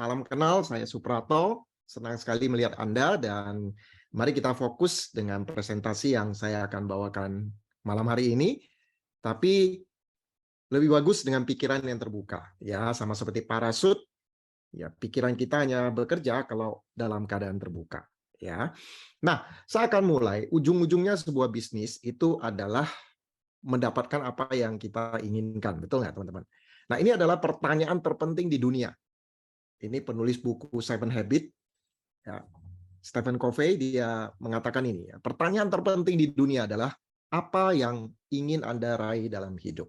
Salam kenal, saya Suprato. Senang sekali melihat Anda dan mari kita fokus dengan presentasi yang saya akan bawakan malam hari ini. Tapi lebih bagus dengan pikiran yang terbuka. Ya, sama seperti parasut, ya pikiran kita hanya bekerja kalau dalam keadaan terbuka. Ya. Nah, saya akan mulai. Ujung-ujungnya sebuah bisnis itu adalah mendapatkan apa yang kita inginkan. Betul nggak, teman-teman? Nah, ini adalah pertanyaan terpenting di dunia. Ini penulis buku Seven Habits, ya, Stephen Covey, dia mengatakan ini. Ya, pertanyaan terpenting di dunia adalah apa yang ingin Anda raih dalam hidup.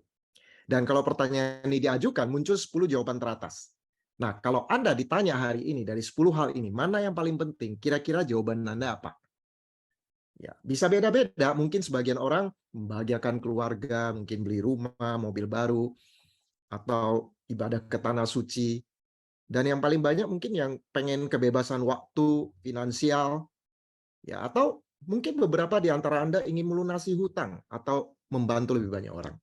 Dan kalau pertanyaan ini diajukan, muncul 10 jawaban teratas. Nah, kalau Anda ditanya hari ini dari 10 hal ini, mana yang paling penting? Kira-kira jawaban Anda apa? Ya, bisa beda-beda. Mungkin sebagian orang membahagiakan keluarga, mungkin beli rumah, mobil baru, atau ibadah ke tanah suci. Dan yang paling banyak mungkin yang pengen kebebasan waktu, finansial, ya, atau mungkin beberapa di antara Anda ingin melunasi hutang atau membantu lebih banyak orang.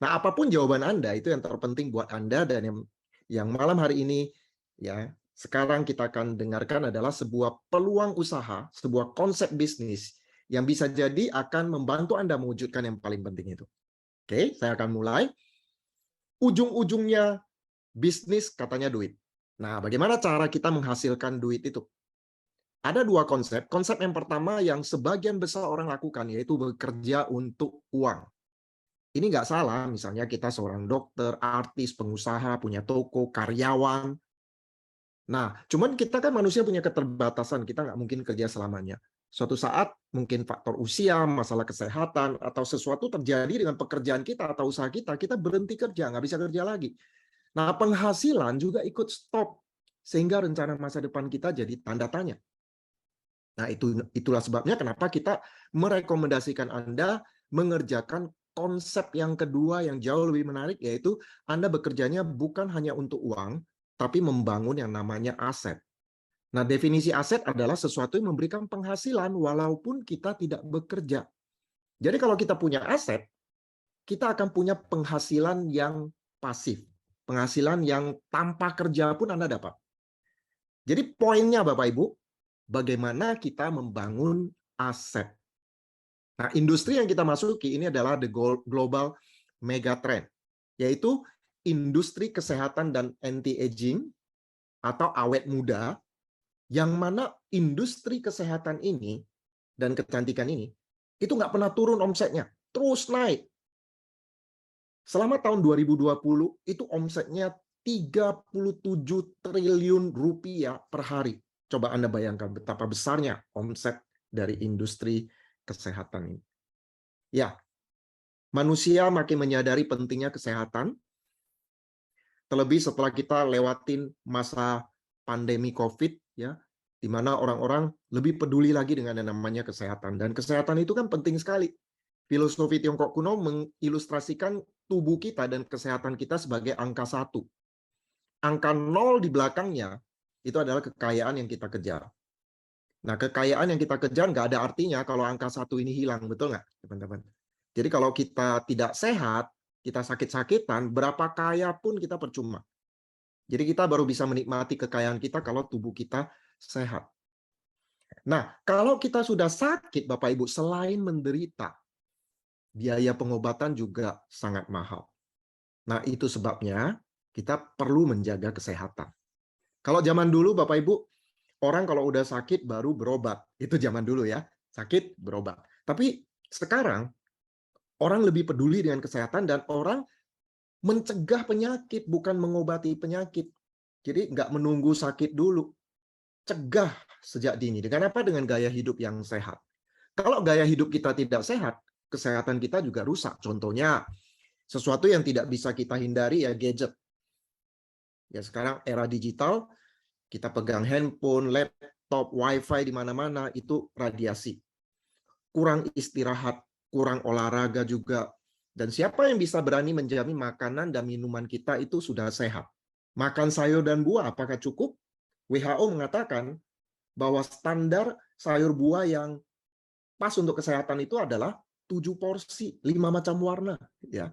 Nah, apapun jawaban Anda, itu yang terpenting buat Anda, dan yang malam hari ini, ya, sekarang kita akan dengarkan adalah sebuah peluang usaha, sebuah konsep bisnis yang bisa jadi akan membantu Anda mewujudkan yang paling penting itu. Oke, saya akan mulai. Ujung-ujungnya bisnis katanya duit. Nah, bagaimana cara kita menghasilkan duit itu? Ada dua konsep. Konsep yang pertama yang sebagian besar orang lakukan, yaitu bekerja untuk uang. Ini nggak salah, misalnya kita seorang dokter, artis, pengusaha, punya toko, karyawan. Nah, cuman kita kan manusia punya keterbatasan, kita nggak mungkin kerja selamanya. Suatu saat mungkin faktor usia, masalah kesehatan, atau sesuatu terjadi dengan pekerjaan kita atau usaha kita, kita berhenti kerja, nggak bisa kerja lagi. Nah, penghasilan juga ikut stop, sehingga rencana masa depan kita jadi tanda tanya. Nah, itulah sebabnya kenapa kita merekomendasikan Anda mengerjakan konsep yang kedua yang jauh lebih menarik, yaitu Anda bekerjanya bukan hanya untuk uang, tapi membangun yang namanya aset. Nah, definisi aset adalah sesuatu yang memberikan penghasilan walaupun kita tidak bekerja. Jadi kalau kita punya aset, kita akan punya penghasilan yang pasif. Penghasilan yang tanpa kerja pun Anda dapat. Jadi poinnya Bapak Ibu, bagaimana kita membangun aset. Nah, industri yang kita masuki ini adalah the global megatrend, yaitu industri kesehatan dan anti-aging atau awet muda, yang mana industri kesehatan ini dan kecantikan ini itu nggak pernah turun omsetnya, terus naik. Selama tahun 2020 itu omsetnya 37 triliun rupiah per hari. Coba Anda bayangkan betapa besarnya omset dari industri kesehatan ini. Ya, manusia makin menyadari pentingnya kesehatan, terlebih setelah kita lewatin masa pandemi COVID, ya, di mana orang-orang lebih peduli lagi dengan yang namanya kesehatan. Dan kesehatan itu kan penting sekali. Filosofi Tiongkok kuno mengilustrasikan tubuh kita dan kesehatan kita sebagai angka 1. Angka 0 di belakangnya itu adalah kekayaan yang kita kejar. Nah, kekayaan yang kita kejar nggak ada artinya kalau angka 1 ini hilang, betul nggak, teman-teman? Jadi kalau kita tidak sehat, kita sakit-sakitan, berapa kaya pun kita percuma. Jadi kita baru bisa menikmati kekayaan kita kalau tubuh kita sehat. Nah, kalau kita sudah sakit, Bapak Ibu, selain menderita, biaya pengobatan juga sangat mahal. Nah, itu sebabnya kita perlu menjaga kesehatan. Kalau zaman dulu, Bapak Ibu, orang kalau udah sakit baru berobat. Itu zaman dulu ya, sakit berobat. Tapi sekarang, orang lebih peduli dengan kesehatan dan orang mencegah penyakit, bukan mengobati penyakit. Jadi nggak menunggu sakit dulu. Cegah sejak dini. Dengan apa? Dengan gaya hidup yang sehat. Kalau gaya hidup kita tidak sehat, kesehatan kita juga rusak. Contohnya, sesuatu yang tidak bisa kita hindari ya gadget. Ya sekarang era digital, kita pegang handphone, laptop, wifi di mana-mana, itu radiasi. Kurang istirahat, kurang olahraga juga. Dan siapa yang bisa berani menjamin makanan dan minuman kita itu sudah sehat? Makan sayur dan buah, apakah cukup? WHO mengatakan bahwa standar sayur buah yang pas untuk kesehatan itu adalah 7 porsi, 5 macam warna. Ya.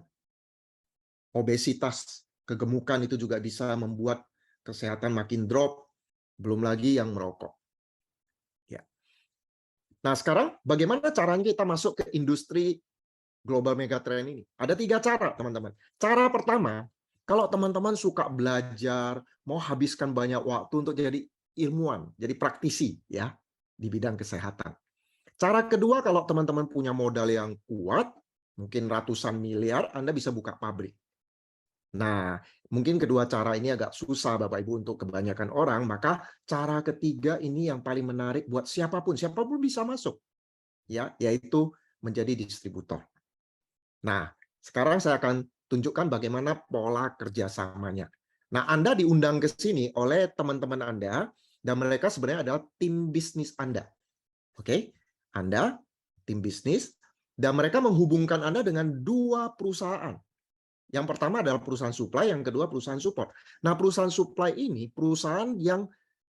Obesitas, kegemukan itu juga bisa membuat kesehatan makin drop, belum lagi yang merokok. Ya. Nah, sekarang bagaimana caranya kita masuk ke industri global megatrend ini? Ada 3 cara, teman-teman. Cara pertama, kalau teman-teman suka belajar, mau habiskan banyak waktu untuk jadi ilmuwan, jadi praktisi ya di bidang kesehatan. Cara kedua, kalau teman-teman punya modal yang kuat, mungkin ratusan miliar, Anda bisa buka pabrik. Nah, mungkin kedua cara ini agak susah Bapak Ibu untuk kebanyakan orang, maka cara ketiga ini yang paling menarik buat siapapun, siapapun bisa masuk, ya, yaitu menjadi distributor. Nah, sekarang saya akan tunjukkan bagaimana pola kerjasamanya. Nah, Anda diundang ke sini oleh teman-teman Anda, dan mereka sebenarnya adalah tim bisnis Anda. Oke, Anda tim bisnis, dan mereka menghubungkan Anda dengan 2 perusahaan. Yang pertama adalah perusahaan supply, yang kedua perusahaan support. Nah, perusahaan supply ini perusahaan yang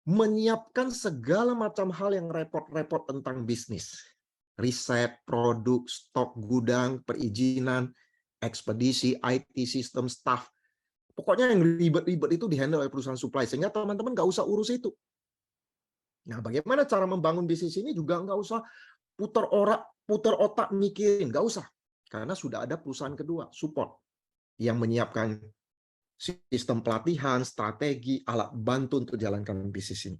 menyiapkan segala macam hal yang repot-repot tentang bisnis. Riset, produk, stok gudang, perizinan, ekspedisi, IT system, staff. Pokoknya yang ribet-ribet itu dihandle oleh perusahaan supply, sehingga teman-teman nggak usah urus itu. Nah, bagaimana cara membangun bisnis ini juga nggak usah putar otak mikirin, nggak usah. Karena sudah ada perusahaan kedua, support, yang menyiapkan sistem pelatihan, strategi, alat bantu untuk jalankan bisnis ini.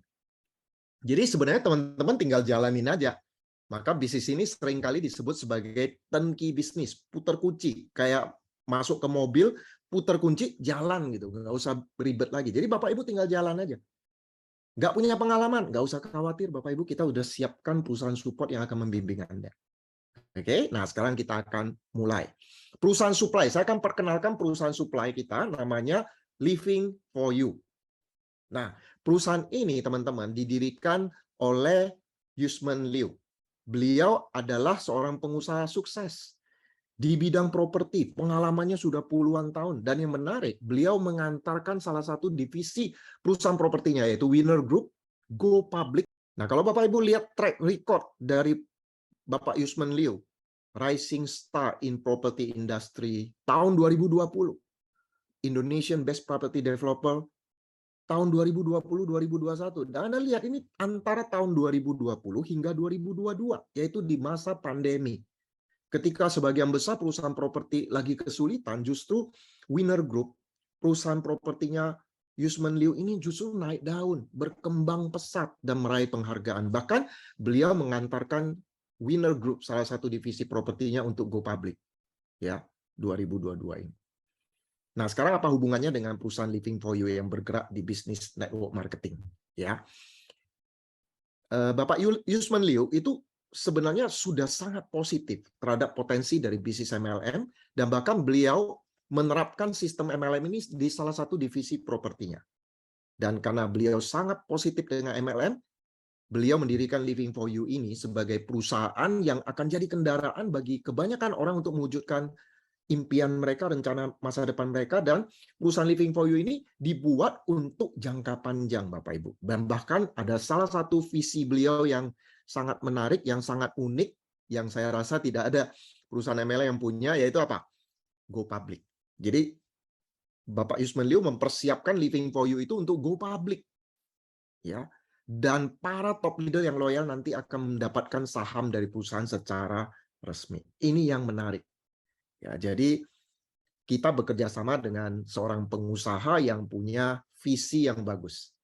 Jadi sebenarnya teman-teman tinggal jalanin aja. Maka bisnis ini seringkali disebut sebagai turnkey bisnis, putar kunci. Kayak masuk ke mobil, putar kunci, jalan gitu. Nggak usah ribet lagi. Jadi Bapak Ibu tinggal jalan aja. Nggak punya pengalaman, nggak usah khawatir Bapak Ibu, kita udah siapkan perusahaan support yang akan membimbing Anda. Oke, nah sekarang kita akan mulai. Perusahaan supply, saya akan perkenalkan perusahaan supply kita, namanya Living for You. Nah, perusahaan ini teman-teman didirikan oleh Yusman Liu. Beliau adalah seorang pengusaha sukses di bidang properti, pengalamannya sudah puluhan tahun. Dan yang menarik, beliau mengantarkan salah satu divisi perusahaan propertinya, yaitu Winner Group, go public. Nah, kalau Bapak Ibu lihat track record dari Bapak Yusman Liu, Rising Star in Property Industry tahun 2020, Indonesian Best Property Developer tahun 2020-2021. Dan Anda lihat ini antara tahun 2020 hingga 2022, yaitu di masa pandemi. Ketika sebagian besar perusahaan properti lagi kesulitan, justru Winner Group, perusahaan propertinya Yusman Liu ini justru naik daun, berkembang pesat dan meraih penghargaan. Bahkan beliau mengantarkan Winner Group, salah satu divisi propertinya, untuk go public ya 2022 ini. Nah, sekarang apa hubungannya dengan perusahaan Living for You yang bergerak di bisnis network marketing ya? Bapak Yusman Liu itu sebenarnya sudah sangat positif terhadap potensi dari bisnis MLM, dan bahkan beliau menerapkan sistem MLM ini di salah satu divisi propertinya. Dan karena beliau sangat positif dengan MLM, beliau mendirikan Living for You ini sebagai perusahaan yang akan jadi kendaraan bagi kebanyakan orang untuk mewujudkan impian mereka, rencana masa depan mereka. Dan perusahaan Living for You ini dibuat untuk jangka panjang, Bapak Ibu. Dan bahkan ada salah satu visi beliau yang sangat menarik, yang sangat unik, yang saya rasa tidak ada perusahaan MLM yang punya, yaitu apa? Go public. Jadi Bapak Yusman Liu mempersiapkan Living for You itu untuk go public. Ya, dan para top leader yang loyal nanti akan mendapatkan saham dari perusahaan secara resmi. Ini yang menarik. Ya, jadi kita bekerja sama dengan seorang pengusaha yang punya visi yang bagus.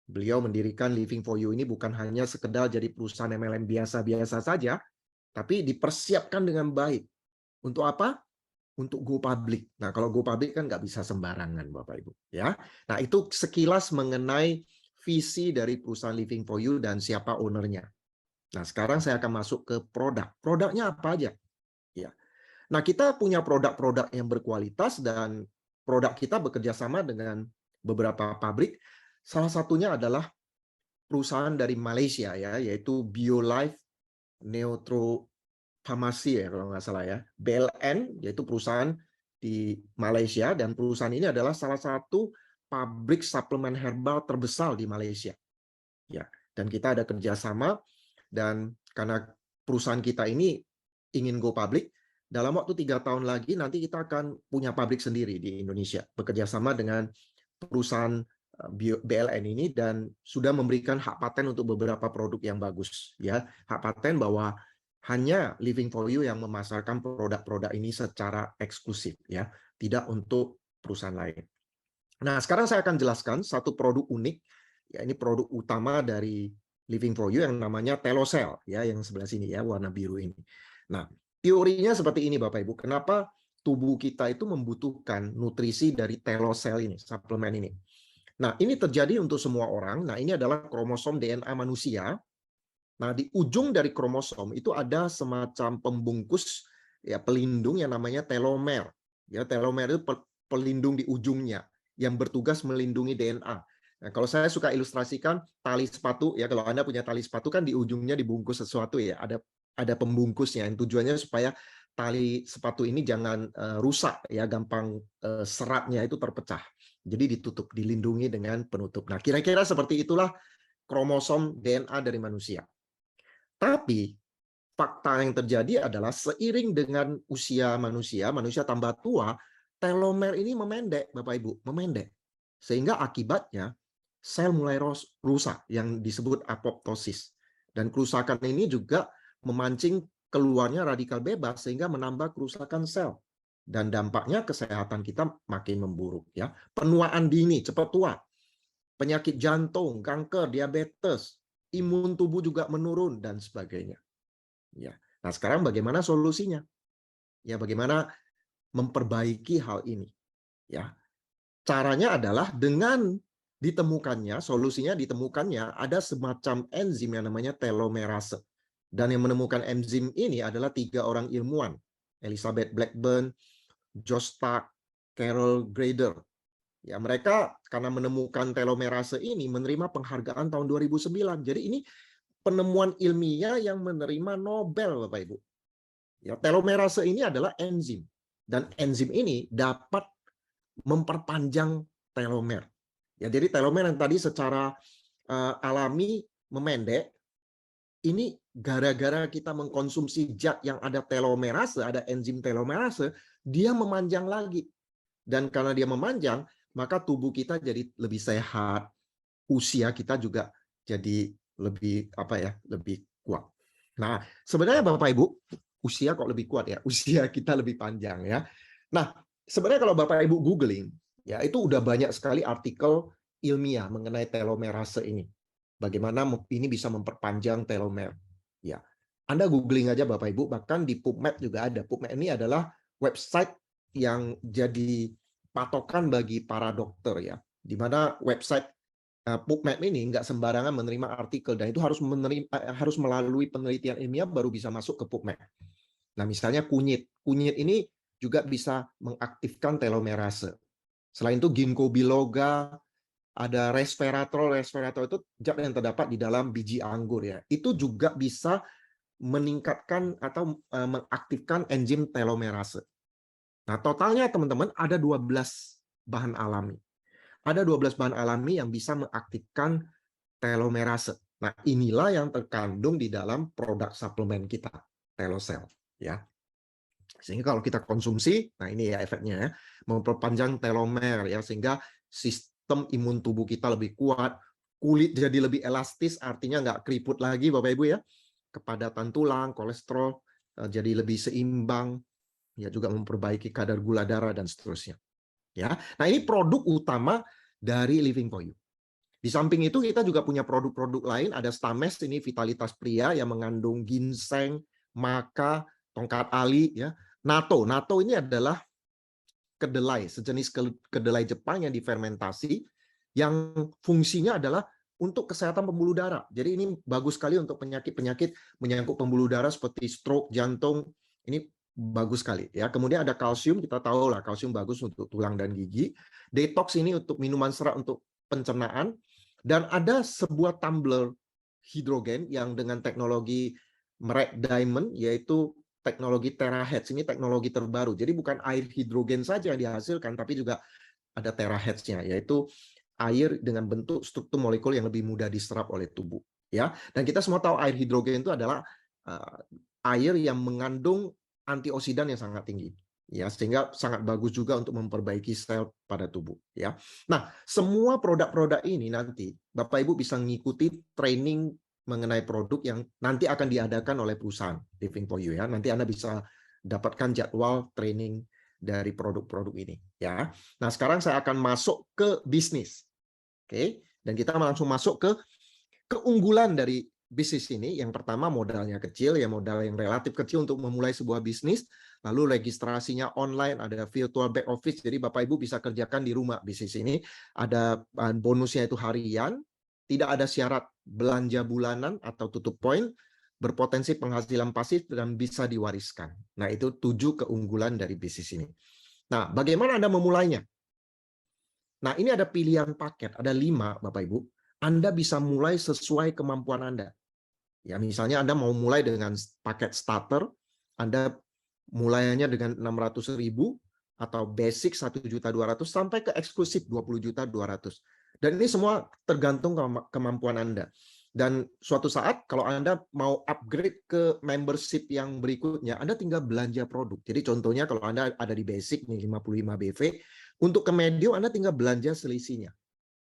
Beliau mendirikan Living for You ini bukan hanya sekedar jadi perusahaan MLM biasa-biasa saja, tapi dipersiapkan dengan baik. Untuk apa? Untuk go public. Nah, kalau go public kan nggak bisa sembarangan, Bapak Ibu. Ya, nah itu sekilas mengenai visi dari perusahaan Living for You dan siapa ownernya. Nah, sekarang saya akan masuk ke produk. Produknya apa aja? Ya. Nah, kita punya produk-produk yang berkualitas, dan produk kita bekerja sama dengan beberapa pabrik. Salah satunya adalah perusahaan dari Malaysia ya, yaitu BioLife Neutro Farmasi ya kalau nggak salah ya. BLN yaitu perusahaan di Malaysia, dan perusahaan ini adalah salah satu pabrik suplemen herbal terbesar di Malaysia. Ya, dan kita ada kerjasama, dan karena perusahaan kita ini ingin go public, dalam waktu 3 tahun lagi nanti kita akan punya pabrik sendiri di Indonesia, bekerja sama dengan perusahaan BLN ini dan sudah memberikan hak paten untuk beberapa produk yang bagus, ya. Hak paten bahwa hanya Living for You yang memasarkan produk-produk ini secara eksklusif, ya, tidak untuk perusahaan lain. Nah, sekarang saya akan jelaskan satu produk unik, ya, ini produk utama dari Living for You yang namanya Telocel, ya, yang sebelah sini, ya, warna biru ini. Nah, teorinya seperti ini, Bapak Ibu. Kenapa tubuh kita itu membutuhkan nutrisi dari Telocel ini, suplemen ini? Nah, ini terjadi untuk semua orang. Nah, ini adalah kromosom DNA manusia. Nah, di ujung dari kromosom itu ada semacam pembungkus, ya, pelindung yang namanya telomer. Ya, telomer itu pelindung di ujungnya yang bertugas melindungi DNA. Nah, kalau saya suka ilustrasikan tali sepatu, ya, kalau Anda punya tali sepatu kan di ujungnya dibungkus sesuatu, ya, ada pembungkusnya yang tujuannya supaya tali sepatu ini jangan rusak, ya, gampang seratnya itu terpecah. Jadi ditutup, dilindungi dengan penutup. Nah, kira-kira seperti itulah kromosom DNA dari manusia. Tapi fakta yang terjadi adalah seiring dengan usia manusia, manusia tambah tua, telomer ini memendek, Bapak Ibu, memendek. Sehingga akibatnya sel mulai rusak yang disebut apoptosis. Dan kerusakan ini juga memancing keluarnya radikal bebas sehingga menambah kerusakan sel. Dan dampaknya kesehatan kita makin memburuk, ya. Penuaan dini, cepat tua. Penyakit jantung, kanker, diabetes, imun tubuh juga menurun dan sebagainya. Ya. Nah, sekarang bagaimana solusinya? Ya, bagaimana memperbaiki hal ini? Ya. Caranya adalah dengan solusinya ditemukannya ada semacam enzim yang namanya telomerase. Dan yang menemukan enzim ini adalah 3 orang ilmuwan, Elizabeth Blackburn, Josh Stark, Carol Grader. Ya, mereka karena menemukan telomerase ini menerima penghargaan tahun 2009. Jadi ini penemuan ilmiah yang menerima Nobel, Bapak Ibu. Ya, telomerase ini adalah enzim dan enzim ini dapat memperpanjang telomer. Ya, jadi telomer yang tadi secara alami memendek, ini gara-gara kita mengkonsumsi zat yang ada telomerase, ada enzim telomerase, dia memanjang lagi. Dan karena dia memanjang, maka tubuh kita jadi lebih sehat, usia kita juga jadi lebih lebih kuat. Nah, sebenarnya Bapak Ibu, usia kok lebih kuat ya? Usia kita lebih panjang ya. Nah, sebenarnya kalau Bapak Ibu googling, ya itu udah banyak sekali artikel ilmiah mengenai telomerase ini. Bagaimana ini bisa memperpanjang telomer. Ya, Anda googling aja Bapak Ibu, bahkan di PubMed juga ada. PubMed ini adalah website yang jadi patokan bagi para dokter ya, di mana website PubMed ini nggak sembarangan menerima artikel dan itu harus melalui penelitian ilmiah baru bisa masuk ke PubMed. Nah, misalnya kunyit ini juga bisa mengaktifkan telomerase. Selain itu ginkgo biloba, ada resveratrol itu zat yang terdapat di dalam biji anggur ya. Itu juga bisa meningkatkan atau mengaktifkan enzim telomerase. Nah, totalnya teman-teman ada 12 bahan alami. Ada 12 bahan alami yang bisa mengaktifkan telomerase. Nah, inilah yang terkandung di dalam produk suplemen kita, Telocel, ya. Sehingga kalau kita konsumsi, nah ini ya efeknya ya, memperpanjang telomer ya, sehingga sistem imun tubuh kita lebih kuat, kulit jadi lebih elastis, artinya nggak keriput lagi Bapak Ibu ya, kepadatan tulang, kolesterol jadi lebih seimbang, ya juga memperbaiki kadar gula darah dan seterusnya. Ya, nah ini produk utama dari Living for You. Di samping itu kita juga punya produk-produk lain, ada Stames ini vitalitas pria yang mengandung ginseng, maca, tongkat ali ya. Natto ini adalah kedelai, sejenis kedelai Jepang yang difermentasi yang fungsinya adalah untuk kesehatan pembuluh darah. Jadi ini bagus sekali untuk penyakit-penyakit menyangkut pembuluh darah seperti stroke, jantung. Ini bagus sekali ya. Kemudian ada kalsium, kita tahu lah kalsium bagus untuk tulang dan gigi. Detox ini untuk minuman serat untuk pencernaan. Dan ada sebuah tumbler hidrogen yang dengan teknologi merek Diamond, yaitu teknologi terahertz. Ini teknologi terbaru. Jadi bukan air hidrogen saja yang dihasilkan, tapi juga ada terahertz-nya, yaitu air dengan bentuk struktur molekul yang lebih mudah diserap oleh tubuh. Ya, dan kita semua tahu air hidrogen itu adalah air yang mengandung antioksidan yang sangat tinggi. Ya, sehingga sangat bagus juga untuk memperbaiki sel pada tubuh. Ya, nah semua produk-produk ini nanti Bapak Ibu bisa mengikuti training mengenai produk yang nanti akan diadakan oleh perusahaan Living for You ya. Nanti Anda bisa dapatkan jadwal training dari produk-produk ini. Ya, nah sekarang saya akan masuk ke bisnis. Oke, dan kita langsung masuk ke keunggulan dari bisnis ini. Yang pertama, modalnya kecil, ya modal yang relatif kecil untuk memulai sebuah bisnis. Lalu registrasinya online, ada virtual back office, jadi Bapak Ibu bisa kerjakan di rumah. Bisnis ini ada bonusnya itu harian, tidak ada syarat belanja bulanan atau tutup poin, berpotensi penghasilan pasif dan bisa diwariskan. Nah, itu 7 keunggulan dari bisnis ini. Nah, bagaimana Anda memulainya? Nah, ini ada pilihan paket, ada 5 Bapak Ibu. Anda bisa mulai sesuai kemampuan Anda. Ya, misalnya Anda mau mulai dengan paket starter, Anda mulainya dengan 600.000 atau basic 1.200.000 sampai ke eksklusif 20.200.000. Dan ini semua tergantung kemampuan Anda. Dan suatu saat kalau Anda mau upgrade ke membership yang berikutnya, Anda tinggal belanja produk. Jadi contohnya kalau Anda ada di basic nih 55 BV, untuk ke medium Anda tinggal belanja selisihnya.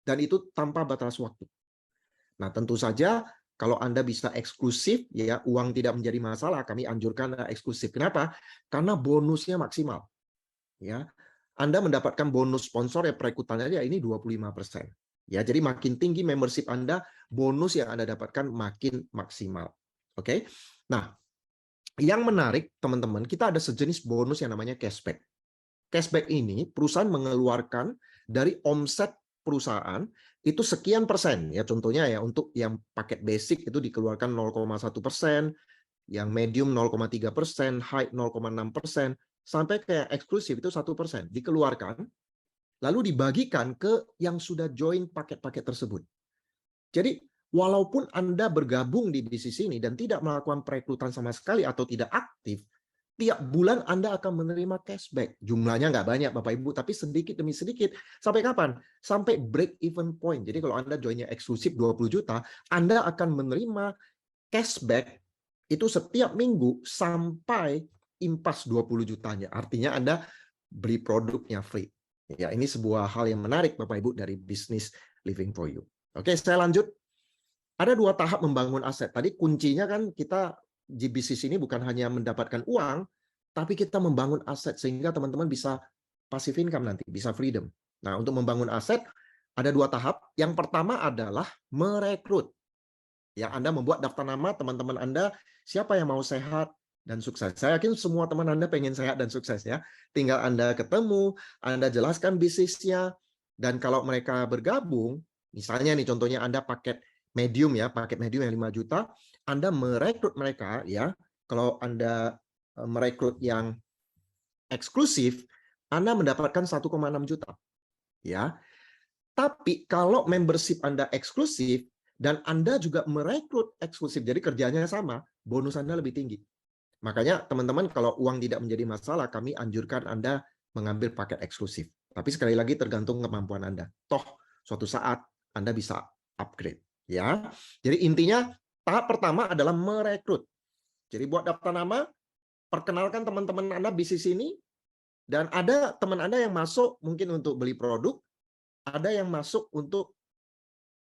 Dan itu tanpa batas waktu. Nah, tentu saja kalau Anda bisa eksklusif, ya uang tidak menjadi masalah. Kami anjurkan eksklusif. Kenapa? Karena bonusnya maksimal. Ya, Anda mendapatkan bonus sponsor ya perekrutannya ya ini 25%. Ya, jadi makin tinggi membership Anda, bonus yang Anda dapatkan makin maksimal. Oke. Nah, yang menarik teman-teman, kita ada sejenis bonus yang namanya cashback. Cashback ini perusahaan mengeluarkan dari omset perusahaan itu sekian persen ya, contohnya ya untuk yang paket basic itu dikeluarkan 0,1%, yang medium 0,3%, high 0,6%, sampai kayak eksklusif itu 1% dikeluarkan lalu dibagikan ke yang sudah join paket-paket tersebut. Jadi walaupun Anda bergabung di bisnis ini dan tidak melakukan perekrutan sama sekali atau tidak aktif, tiap bulan Anda akan menerima cashback. Jumlahnya nggak banyak Bapak Ibu, tapi sedikit demi sedikit. Sampai kapan? Sampai break even point. Jadi kalau Anda joinnya eksklusif 20 juta, Anda akan menerima cashback itu setiap minggu sampai impas 20 jutanya. Artinya Anda beli produknya free. Ya, ini sebuah hal yang menarik Bapak Ibu dari bisnis Living for You. Oke, saya lanjut. Ada 2 tahap membangun aset. Tadi kuncinya kan kita di bisnis ini bukan hanya mendapatkan uang, tapi kita membangun aset sehingga teman-teman bisa passive income nanti, bisa freedom. Nah, untuk membangun aset ada 2 tahap. Yang pertama adalah merekrut. Ya, Anda membuat daftar nama teman-teman Anda, siapa yang mau sehat dan sukses. Saya yakin semua teman Anda pengen sehat dan sukses ya. Tinggal Anda ketemu, Anda jelaskan bisnisnya, dan kalau mereka bergabung, misalnya nih contohnya Anda paket medium ya, paket medium yang 5 juta, Anda merekrut mereka ya. Kalau Anda merekrut yang eksklusif, Anda mendapatkan 1,6 juta. Ya. Tapi kalau membership Anda eksklusif dan Anda juga merekrut eksklusif, jadi kerjanya sama, bonus Anda lebih tinggi. Makanya teman-teman kalau uang tidak menjadi masalah, kami anjurkan Anda mengambil paket eksklusif. Tapi sekali lagi tergantung kemampuan Anda. Toh suatu saat Anda bisa upgrade. Ya, jadi intinya tahap pertama adalah merekrut. Jadi buat daftar nama, perkenalkan teman-teman Anda bisnis ini, dan ada teman Anda yang masuk mungkin untuk beli produk, ada yang masuk untuk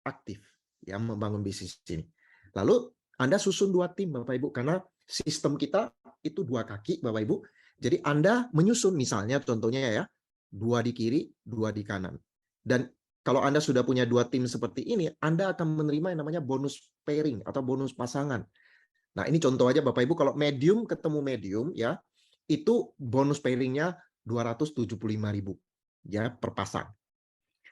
aktif yang membangun bisnis ini. Lalu Anda susun 2 tim Bapak Ibu, karena sistem kita itu 2 kaki Bapak Ibu. Jadi Anda menyusun misalnya contohnya ya, 2 di kiri, 2 di kanan. Dan kalau Anda sudah punya 2 tim seperti ini, Anda akan menerima yang namanya bonus pairing atau bonus pasangan. Nah, ini contoh aja Bapak Ibu, kalau medium ketemu medium ya, itu bonus pairingnya 275.000 ya per pasang.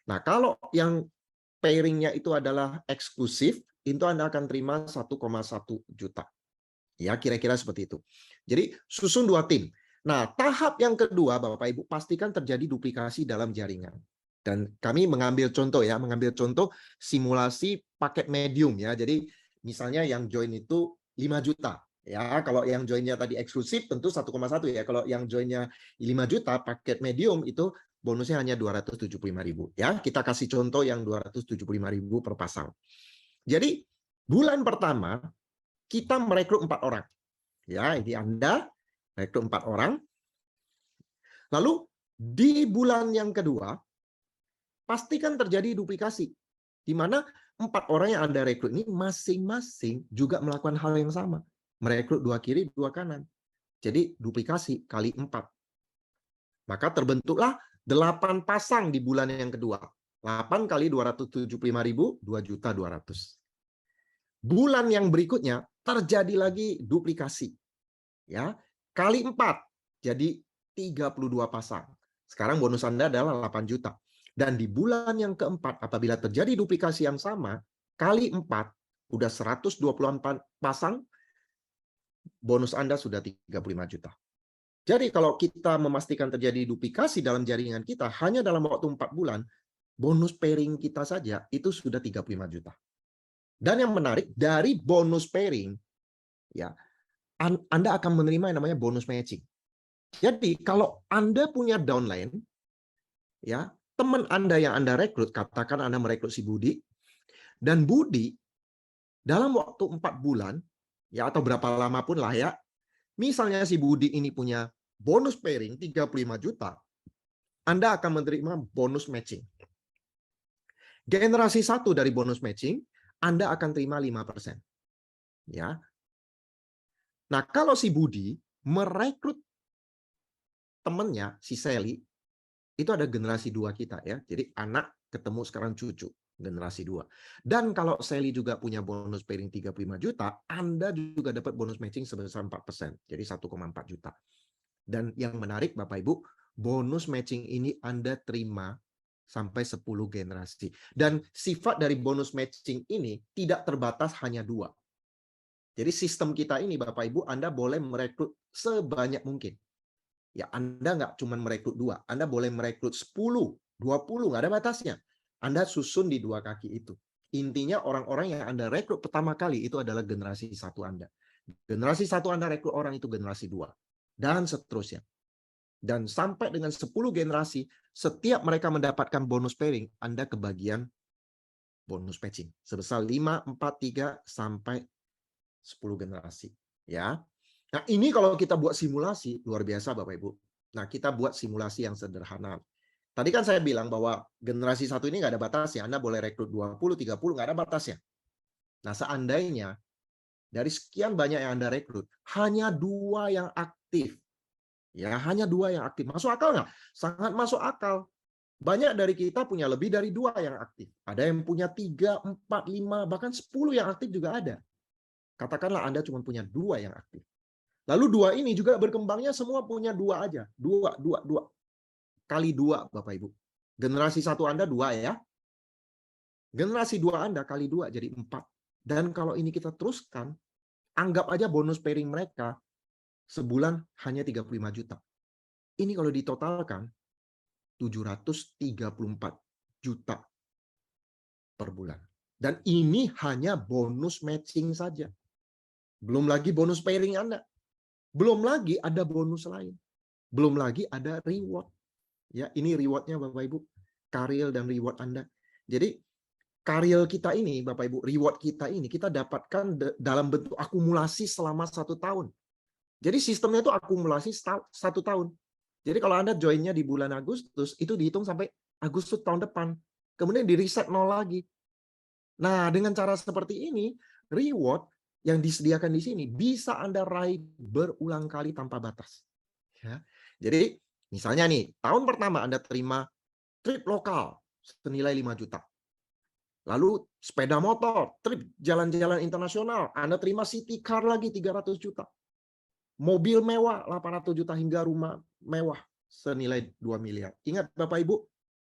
Nah, kalau yang pairingnya itu adalah eksklusif, itu Anda akan terima 1,1 juta. Ya, kira-kira seperti itu. Jadi, susun 2 tim. Nah, tahap yang kedua, Bapak Ibu, pastikan terjadi duplikasi dalam jaringan. Dan kami mengambil contoh ya, mengambil contoh simulasi paket medium ya. Jadi, misalnya yang join itu 5 juta. Ya, kalau yang joinnya tadi eksklusif tentu 1,1 ya. Kalau yang joinnya 5 juta paket medium itu bonusnya hanya 275.000 ya. Kita kasih contoh yang 275.000 per pasang. Jadi bulan pertama kita merekrut 4 orang. Ya, ini Anda rekrut 4 orang. Lalu di bulan yang kedua, pastikan terjadi duplikasi, di mana 4 orang yang Anda rekrut ini masing-masing juga melakukan hal yang sama. Merekrut 2 kiri, 2 kanan. Jadi duplikasi kali 4. Maka terbentuklah 8 pasang di bulan yang kedua. 8 kali 275.000, 2.200.000. Bulan yang berikutnya terjadi lagi duplikasi. Ya, kali 4 jadi 32 pasang. Sekarang bonus Anda adalah 8 juta. Dan di bulan yang keempat, apabila terjadi duplikasi yang sama, kali 4, udah 124 pasang, bonus Anda sudah 35 juta. Jadi kalau kita memastikan terjadi duplikasi dalam jaringan kita, hanya dalam waktu 4 bulan, bonus pairing kita saja itu sudah 35 juta. Dan yang menarik, dari bonus pairing, ya, Anda akan menerima yang namanya bonus matching. Jadi kalau Anda punya downline, ya, teman Anda yang Anda rekrut, katakan Anda merekrut si Budi, dan Budi dalam waktu 4 bulan, ya, atau berapa lama pun lah ya, misalnya si Budi ini punya bonus pairing 35 juta, Anda akan menerima bonus matching. Generasi 1 dari bonus matching, Anda akan terima 5%. Ya. Nah, kalau si Budi merekrut temannya, si Sally, itu ada generasi 2 kita ya. Jadi anak ketemu sekarang cucu, generasi 2. Dan kalau Sally juga punya bonus pairing 35 juta, Anda juga dapat bonus matching sebesar 4%. Jadi 1,4 juta. Dan yang menarik Bapak Ibu, bonus matching ini Anda terima sampai 10 generasi. Dan sifat dari bonus matching ini tidak terbatas hanya 2. Jadi sistem kita ini Bapak Ibu, Anda boleh merekrut sebanyak mungkin. Ya, Anda nggak cuma merekrut 2, Anda boleh merekrut 10, 20, nggak ada batasnya. Anda susun di 2 kaki itu. Intinya orang-orang yang Anda rekrut pertama kali itu adalah generasi 1 Anda. Generasi 1 Anda rekrut orang itu generasi 2. Dan seterusnya. Dan sampai dengan 10 generasi, setiap mereka mendapatkan bonus pairing, Anda kebagian bonus matching. Sebesar 5, 4, 3, sampai 10 generasi. Ya. Nah, ini kalau kita buat simulasi, luar biasa Bapak Ibu. Nah, kita buat simulasi yang sederhana. Tadi kan saya bilang bahwa generasi 1 ini nggak ada batasnya. Anda boleh rekrut 20, 30, nggak ada batasnya. Nah, seandainya dari sekian banyak yang Anda rekrut, hanya 2 yang aktif. Ya, hanya 2 yang aktif. Masuk akal nggak? Sangat masuk akal. Banyak dari kita punya lebih dari 2 yang aktif. Ada yang punya 3, 4, 5, bahkan 10 yang aktif juga ada. Katakanlah Anda cuma punya 2 yang aktif. Lalu 2 ini juga berkembangnya semua punya 2 aja. 2, 2, 2. Kali 2, Bapak Ibu. Generasi 1 Anda 2 ya. Generasi 2 Anda kali 2 jadi 4. Dan kalau ini kita teruskan, anggap aja bonus pairing mereka sebulan hanya 35 juta. Ini kalau ditotalkan 734 juta per bulan. Dan ini hanya bonus matching saja. Belum lagi bonus pairing Anda. Belum lagi ada bonus lain. Belum lagi ada reward. Ya, ini rewardnya Bapak Ibu. Karir dan reward Anda. Jadi karir kita ini, Bapak Ibu, reward kita ini kita dapatkan dalam bentuk akumulasi selama 1 tahun. Jadi sistemnya itu akumulasi 1 tahun. Jadi kalau Anda joinnya di bulan Agustus, itu dihitung sampai Agustus tahun depan. Kemudian di reset 0 lagi. Nah, dengan cara seperti ini, reward yang disediakan di sini bisa Anda raih berulang kali tanpa batas. Ya. Jadi, misalnya nih, tahun pertama Anda terima trip lokal senilai 5 juta. Lalu sepeda motor, trip jalan-jalan internasional, Anda terima city car lagi 300 juta. Mobil mewah 800 juta hingga rumah mewah senilai 2 miliar. Ingat Bapak Ibu,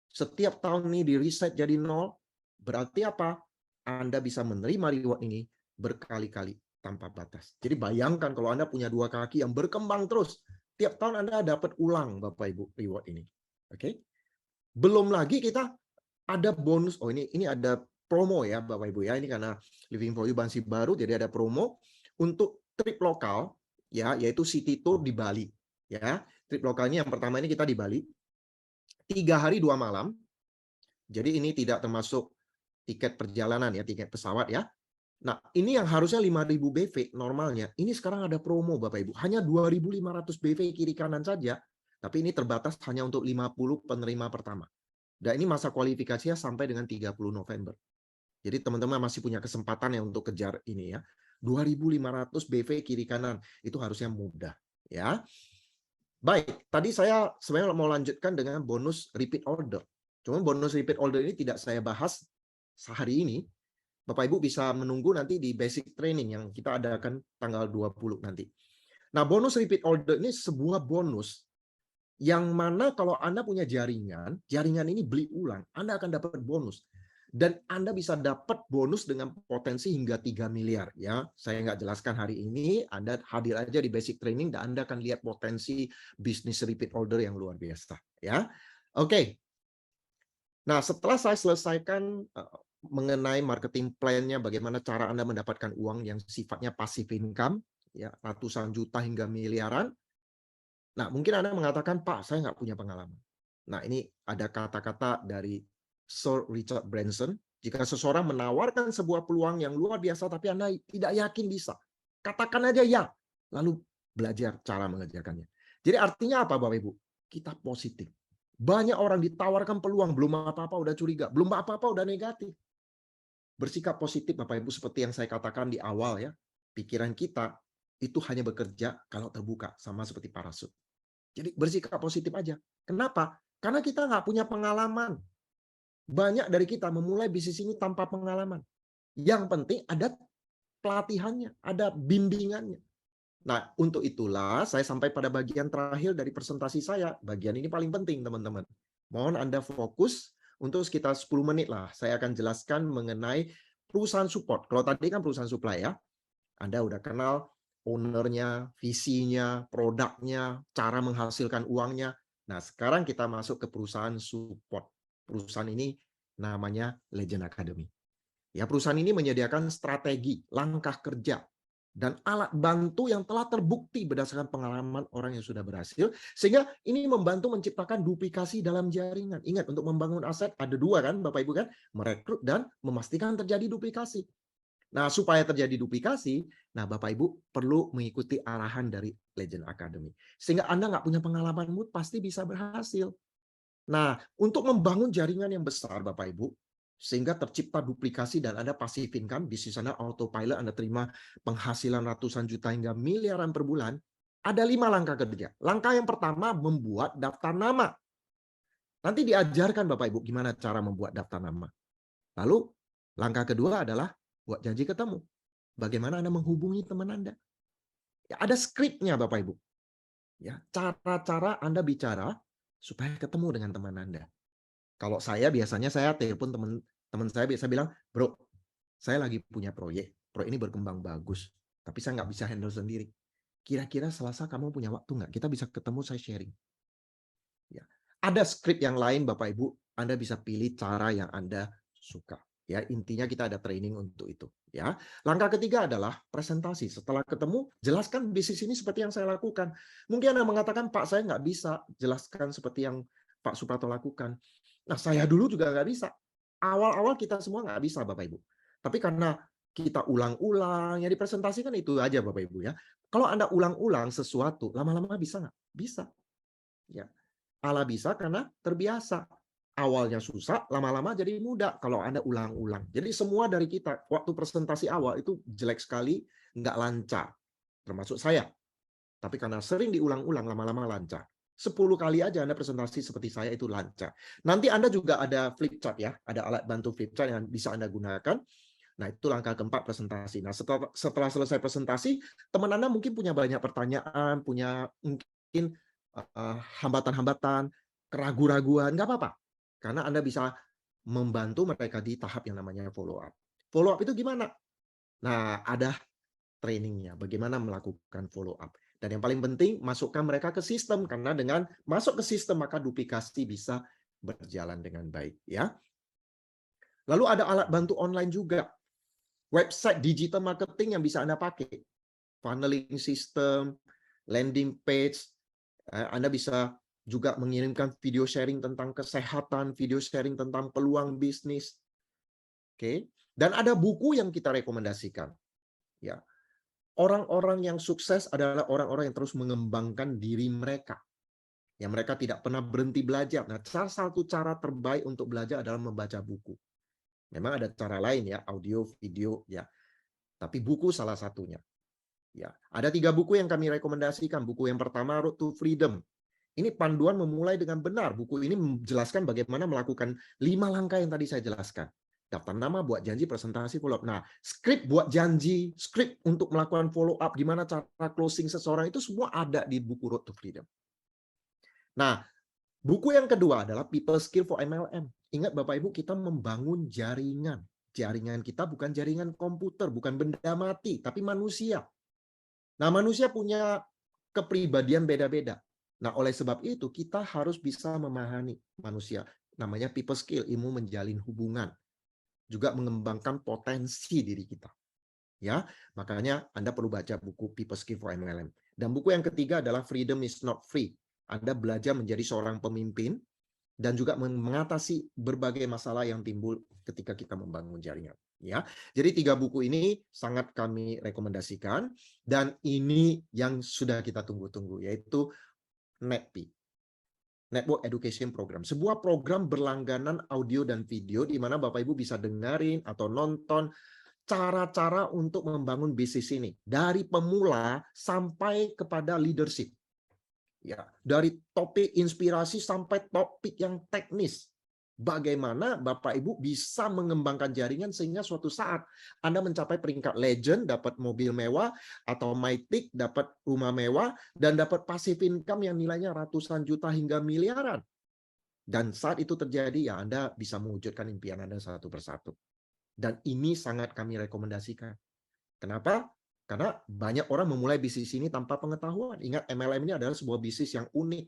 setiap tahun ini di reset jadi 0, berarti apa? Anda bisa menerima reward ini berkali-kali tanpa batas. Jadi bayangkan kalau Anda punya 2 kaki yang berkembang terus, tiap tahun Anda dapat ulang Bapak Ibu reward ini. Oke? Belum lagi kita ada bonus. Oh, ini ada promo ya Bapak Ibu ya. Ini karena Living for You masih baru, jadi ada promo untuk trip lokal ya, yaitu city tour di Bali ya. Trip lokalnya yang pertama ini kita di Bali 3 hari 2 malam. Jadi ini tidak termasuk tiket perjalanan ya, tiket pesawat ya. Nah, ini yang harusnya 5.000 BV normalnya, ini sekarang ada promo Bapak Ibu, hanya 2.500 BV kiri kanan saja. Tapi ini terbatas hanya untuk 50 penerima pertama. Dan ini masa kualifikasinya sampai dengan 30 November. Jadi teman-teman masih punya kesempatan ya untuk kejar ini ya. 2.500 BV kiri kanan itu harusnya mudah ya. Baik, tadi saya sebenarnya mau lanjutkan dengan bonus repeat order. Cuma bonus repeat order ini tidak saya bahas sehari ini. Bapak Ibu bisa menunggu nanti di basic training yang kita adakan tanggal 20 nanti. Nah, bonus repeat order ini sebuah bonus yang mana kalau Anda punya jaringan, jaringan ini beli ulang, Anda akan dapat bonus. Dan Anda bisa dapat bonus dengan potensi hingga 3 miliar. Ya, saya nggak jelaskan hari ini, Anda hadir aja di basic training dan Anda akan lihat potensi bisnis repeat order yang luar biasa. Ya, oke. Nah, setelah saya selesaikan mengenai marketing plan-nya, bagaimana cara Anda mendapatkan uang yang sifatnya passive income, ya ratusan juta hingga miliaran. Nah, mungkin Anda mengatakan, Pak, saya nggak punya pengalaman. Nah, ini ada kata-kata dari Sir Richard Branson, jika seseorang menawarkan sebuah peluang yang luar biasa, tapi Anda tidak yakin bisa, katakan aja ya, lalu belajar cara mengerjakannya. Jadi artinya apa, Bapak Ibu? Kita positif. Banyak orang ditawarkan peluang, belum apa-apa udah curiga, belum apa-apa udah negatif. Bersikap positif, Bapak Ibu, seperti yang saya katakan di awal ya, pikiran kita itu hanya bekerja kalau terbuka, sama seperti parasut. Jadi bersikap positif aja. Kenapa? Karena kita nggak punya pengalaman. Banyak dari kita memulai bisnis ini tanpa pengalaman. Yang penting ada pelatihannya, ada bimbingannya. Nah, untuk itulah saya sampai pada bagian terakhir dari presentasi saya. Bagian ini paling penting, teman-teman. Mohon Anda fokus untuk sekitar 10 menit lah. Saya akan jelaskan mengenai perusahaan support. Kalau tadi kan perusahaan supply ya. Anda udah kenal ownernya, visinya, produknya, cara menghasilkan uangnya. Nah, sekarang kita masuk ke perusahaan support. Perusahaan ini namanya Legend Academy. Ya, perusahaan ini menyediakan strategi, langkah kerja, dan alat bantu yang telah terbukti berdasarkan pengalaman orang yang sudah berhasil, sehingga ini membantu menciptakan duplikasi dalam jaringan. Ingat, untuk membangun aset ada dua kan, Bapak Ibu kan, merekrut dan memastikan terjadi duplikasi. Nah, supaya terjadi duplikasi, nah Bapak Ibu perlu mengikuti arahan dari Legend Academy. Sehingga Anda nggak punya pengalaman mood, pasti bisa berhasil. Nah, untuk membangun jaringan yang besar, Bapak Ibu, sehingga tercipta duplikasi dan Anda passive income, bisnis Anda autopilot, Anda terima penghasilan ratusan juta hingga miliaran per bulan, ada 5 langkah kerja. Langkah yang pertama, membuat daftar nama. Nanti diajarkan Bapak Ibu gimana cara membuat daftar nama. Lalu, langkah kedua adalah buat janji ketemu. Bagaimana Anda menghubungi teman Anda. Ya, ada skripnya Bapak Ibu. Ya, cara-cara Anda bicara supaya ketemu dengan teman Anda. Kalau saya biasanya saya telepon teman saya biasa bilang, "Bro, saya lagi punya proyek. Proyek ini berkembang bagus, tapi saya nggak bisa handle sendiri. Kira-kira Selasa kamu punya waktu nggak? Kita bisa ketemu, saya sharing." Ya. Ada skrip yang lain Bapak Ibu, Anda bisa pilih cara yang Anda suka. Ya, intinya kita ada training untuk itu. Ya, langkah ketiga adalah presentasi. Setelah ketemu, jelaskan bisnis ini seperti yang saya lakukan. Mungkin Anda mengatakan, Pak, saya nggak bisa jelaskan seperti yang Pak Suprato lakukan. Nah, saya dulu juga nggak bisa. Awal-awal kita semua nggak bisa, Bapak Ibu. Tapi karena kita ulang-ulang, ya dipresentasikan itu aja, Bapak Ibu ya. Kalau Anda ulang-ulang sesuatu, lama-lama bisa nggak? Bisa. Ya. Ala bisa karena terbiasa. Awalnya susah, lama-lama jadi mudah kalau Anda ulang-ulang. Jadi semua dari kita, waktu presentasi awal itu jelek sekali, nggak lancar. Termasuk saya. Tapi karena sering diulang-ulang, lama-lama lancar. 10 kali aja Anda presentasi seperti saya itu lancar. Nanti Anda juga ada flip chart ya, ada alat bantu flip chart yang bisa Anda gunakan. Nah, itu langkah keempat presentasi. Nah, setelah selesai presentasi, teman Anda mungkin punya banyak pertanyaan, punya mungkin hambatan-hambatan, keraguan-raguan, nggak apa-apa. Karena Anda bisa membantu mereka di tahap yang namanya follow up. Follow up itu gimana? Nah, ada trainingnya, bagaimana melakukan follow up. Dan yang paling penting, masukkan mereka ke sistem, karena dengan masuk ke sistem, maka duplikasi bisa berjalan dengan baik. Ya. Lalu ada alat bantu online juga, website digital marketing yang bisa Anda pakai, funneling system, landing page, Anda bisa juga mengirimkan video sharing tentang kesehatan, video sharing tentang peluang bisnis. Oke. Dan ada buku yang kita rekomendasikan. Ya. Orang-orang yang sukses adalah orang-orang yang terus mengembangkan diri mereka. Ya, mereka tidak pernah berhenti belajar. Nah, salah satu cara terbaik untuk belajar adalah membaca buku. Memang ada cara lain ya, audio, video, ya. Tapi buku salah satunya. Ya, ada 3 buku yang kami rekomendasikan. Buku yang pertama, Road to Freedom. Ini panduan memulai dengan benar. Buku ini menjelaskan bagaimana melakukan 5 langkah yang tadi saya jelaskan. Daftar nama, buat janji, presentasi, follow up. Nah, skrip buat janji, skrip untuk melakukan follow up, gimana cara closing seseorang, itu semua ada di buku Road to Freedom. Nah, buku yang kedua adalah People Skill for MLM. Ingat Bapak Ibu, kita membangun jaringan. Jaringan kita bukan jaringan komputer, bukan benda mati, tapi manusia. Nah, manusia punya kepribadian beda-beda. Nah, oleh sebab itu kita harus bisa memahami manusia. Namanya people skill, ilmu menjalin hubungan. Juga mengembangkan potensi diri kita. Ya, makanya Anda perlu baca buku People Skill for MLM. Dan buku yang ketiga adalah Freedom is Not Free. Anda belajar menjadi seorang pemimpin dan juga mengatasi berbagai masalah yang timbul ketika kita membangun jaringan. Ya, jadi 3 buku ini sangat kami rekomendasikan, dan ini yang sudah kita tunggu-tunggu, yaitu NEDP, Network Education Program. Sebuah program berlangganan audio dan video di mana Bapak Ibu bisa dengerin atau nonton cara-cara untuk membangun bisnis ini dari pemula sampai kepada leadership. Ya, dari topik inspirasi sampai topik yang teknis. Bagaimana Bapak Ibu bisa mengembangkan jaringan sehingga suatu saat Anda mencapai peringkat legend, dapat mobil mewah, atau mythic, dapat rumah mewah, dan dapat passive income yang nilainya ratusan juta hingga miliaran. Dan saat itu terjadi, ya Anda bisa mewujudkan impian Anda satu persatu. Dan ini sangat kami rekomendasikan. Kenapa? Karena banyak orang memulai bisnis ini tanpa pengetahuan. Ingat, MLM ini adalah sebuah bisnis yang unik.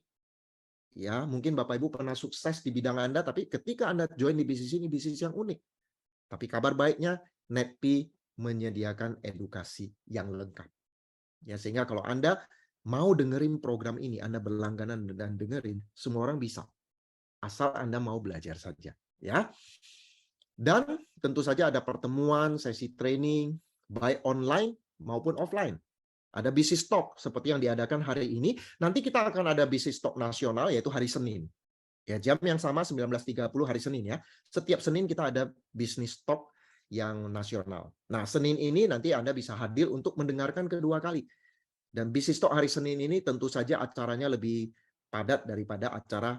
Ya, mungkin Bapak Ibu pernah sukses di bidang Anda, tapi ketika Anda join di bisnis ini, bisnis yang unik. Tapi kabar baiknya, NEDP menyediakan edukasi yang lengkap. Ya, sehingga kalau Anda mau dengerin program ini, Anda berlangganan dan dengerin, semua orang bisa. Asal Anda mau belajar saja. Ya. Dan tentu saja ada pertemuan, sesi training, baik online maupun offline. Ada bisnis talk seperti yang diadakan hari ini. Nanti kita akan ada bisnis talk nasional, yaitu hari Senin. Ya, jam yang sama 19.30 hari Senin ya. Setiap Senin kita ada bisnis talk yang nasional. Nah, Senin ini nanti Anda bisa hadir untuk mendengarkan kedua kali. Dan bisnis talk hari Senin ini tentu saja acaranya lebih padat daripada acara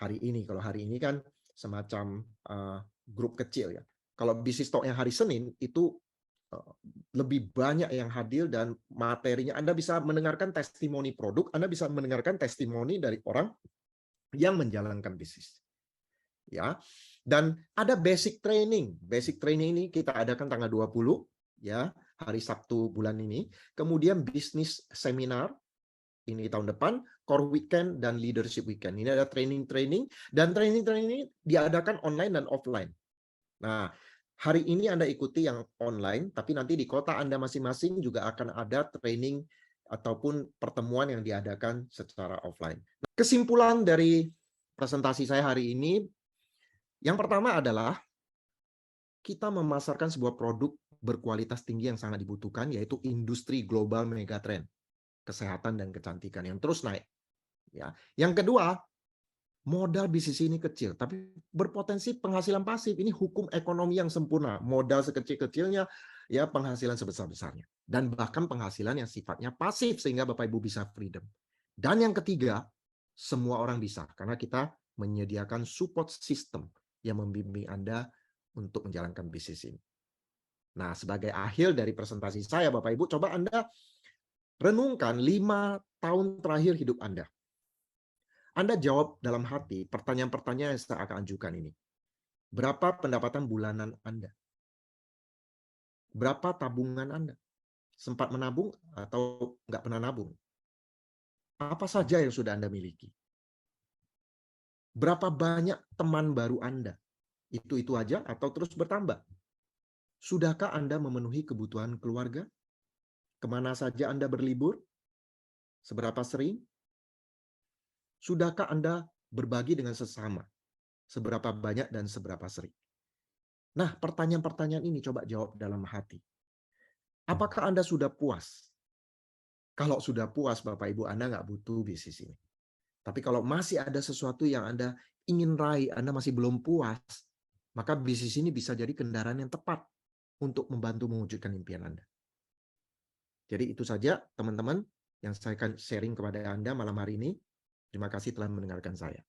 hari ini. Kalau hari ini kan semacam grup kecil ya. Kalau bisnis talk yang hari Senin itu lebih banyak yang hadir dan materinya Anda bisa mendengarkan testimoni produk, Anda bisa mendengarkan testimoni dari orang yang menjalankan bisnis. Ya. Dan ada basic training. Basic training ini kita adakan tanggal 20 ya, hari Sabtu bulan ini. Kemudian bisnis seminar ini tahun depan, core weekend dan leadership weekend. Ini ada training-training, dan training-training ini diadakan online dan offline. Nah, hari ini Anda ikuti yang online, tapi nanti di kota Anda masing-masing juga akan ada training ataupun pertemuan yang diadakan secara offline. Kesimpulan dari presentasi saya hari ini, yang pertama adalah kita memasarkan sebuah produk berkualitas tinggi yang sangat dibutuhkan, yaitu industri global megatrend, kesehatan dan kecantikan yang terus naik. Ya. Yang kedua, modal bisnis ini kecil, tapi berpotensi penghasilan pasif. Ini hukum ekonomi yang sempurna. Modal sekecil-kecilnya, ya penghasilan sebesar-besarnya. Dan bahkan penghasilan yang sifatnya pasif, sehingga Bapak Ibu bisa freedom. Dan yang ketiga, semua orang bisa, karena kita menyediakan support system yang membimbing Anda untuk menjalankan bisnis ini. Nah, sebagai akhir dari presentasi saya, Bapak Ibu, coba Anda renungkan 5 tahun terakhir hidup Anda. Anda jawab dalam hati pertanyaan-pertanyaan yang saya akan ajukan ini. Berapa pendapatan bulanan Anda? Berapa tabungan Anda? Sempat menabung atau nggak pernah nabung? Apa saja yang sudah Anda miliki? Berapa banyak teman baru Anda? Itu aja atau terus bertambah? Sudahkah Anda memenuhi kebutuhan keluarga? Kemana saja Anda berlibur? Seberapa sering? Sudahkah Anda berbagi dengan sesama? Seberapa banyak dan seberapa sering? Nah, pertanyaan-pertanyaan ini coba jawab dalam hati. Apakah Anda sudah puas? Kalau sudah puas, Bapak Ibu, Anda nggak butuh bisnis ini. Tapi kalau masih ada sesuatu yang Anda ingin raih, Anda masih belum puas, maka bisnis ini bisa jadi kendaraan yang tepat untuk membantu mewujudkan impian Anda. Jadi itu saja teman-teman yang saya akan sharing kepada Anda malam hari ini. Terima kasih telah mendengarkan saya.